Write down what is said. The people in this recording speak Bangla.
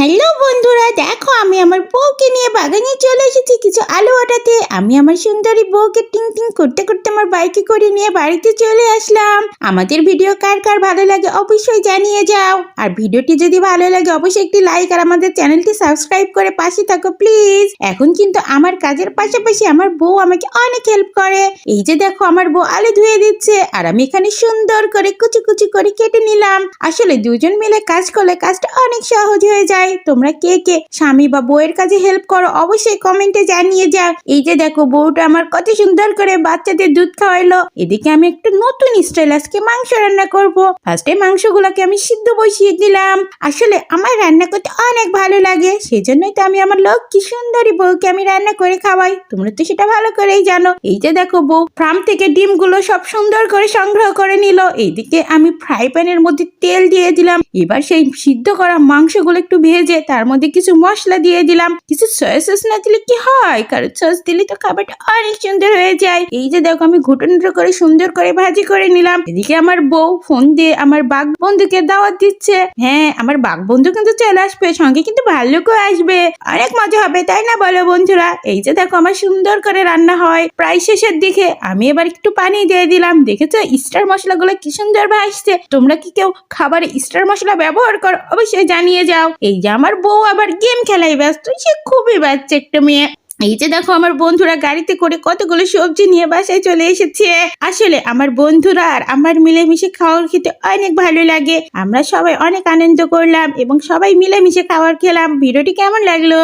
হ্যালো বন্ধুরা, দেখো আমি আমার বউকে নিয়ে বাগানে চলে এসেছি কিছু আলু ওঠাতে। আমি আমার সুন্দরী বউকে টিং টিং করতে করতে আমার বাইকে করে নিয়ে বাড়িতে চলে আসলাম। আমাদের ভিডিও কার কার ভালো লাগে অবশ্যই জানিয়ে যাও, আর ভিডিওটি যদি ভালো লাগে অবশ্যই একটি লাইক আর আমাদের চ্যানেলটি সাবস্ক্রাইব করে পাশে থাকো প্লিজ। এখন কিন্তু আমার কাজের পাশাপাশি আমার বউ আমাকে অনেক হেল্প করে। এই যে দেখো আমার বউ আলু ধুয়ে দিচ্ছে আর আমি এখানে সুন্দর করে কুচি কুচি করে কেটে নিলাম। আসলে দুজন মিলে কাজ করলে কাজটা অনেক সহজ হয়ে যায়। তোমরা কে কে স্বামী বা বউয়ের কাজে হেল্প করো অবশ্যই কমেন্টে জানিয়ে যাও। এই যে দেখো বউটা আমার কত সুন্দর করে বাচ্চাদের দুধ খাওয়াইলো। এদিকে আমি একটা নতুন স্টাইল আজকে মাংস রান্না করব। ফার্স্টে মাংসগুলোকে আমি সিদ্ধ বসিয়ে দিলাম। আসলে আমার রান্না করতে অনেক ভালো লাগে, সেজন্যই তো আমি আমার লক্ষ্মী সুন্দরী বউকে আমি রান্না করে খাওয়াই। তোমরা তো সেটা ভালো করেই জানো। এই যে দেখো বউ ফার্ম থেকে ডিমগুলো সব সুন্দর করে সংগ্রহ করে নিল। এইদিকে আমি ফ্রাই প্যানের মধ্যে তেল দিয়ে দিলাম। এবার সেই সিদ্ধ করা মাংসগুলো একটু ভেজে তার মধ্যে কিছু মশলা দিয়ে দিলাম। কিছু সয়া সস না দিলে কি হয়, কারণ সস দিলে তো খাবারটা অনেক সুন্দর হয়ে যায়। এই যে দেখো আমি ঘুটুনো করে সুন্দর করে ভাজি করে নিলাম। এদিকে আমার বউ ফোন দিয়ে আমার বাঘ বন্ধুকে দাওয়াত দিচ্ছে। হ্যাঁ, আমার বাঘ বন্ধু কিন্তু চলে আসবে, সঙ্গে কিন্তু ভাল্লুকও আসবে। অনেক মজা হবে, তাই না বলো বন্ধুরা? এই যে দেখো আমার সুন্দর করে রান্না হয় প্রায় শেষের দিকে। আমি এবার একটু পানি দিয়ে দিলাম। দেখেছো স্টার মশলাগুলো কি সুন্দর ভাসছে। তোমরা কি কেউ খাবারে স্টার মশলা ব্যবহার করো অবশ্যই জানিয়ে যাও। এই যে আমার বউ আবার গেম খেলায় ব্যস্ত, সে খুবই বাচ্চা একটা মেয়ে। এই যে দেখো আমার বন্ধুরা গাড়িতে করে কতগুলো সবজি নিয়ে বাসায় চলে এসেছে। আসলে আমার বন্ধুরা আর আমার মিলেমিশে খাওয়ার খেতে অনেক ভালো লাগে। আমরা সবাই অনেক আনন্দ করলাম এবং সবাই মিলেমিশে খাবার খেলাম। ভিডিওটি কেমন লাগলো?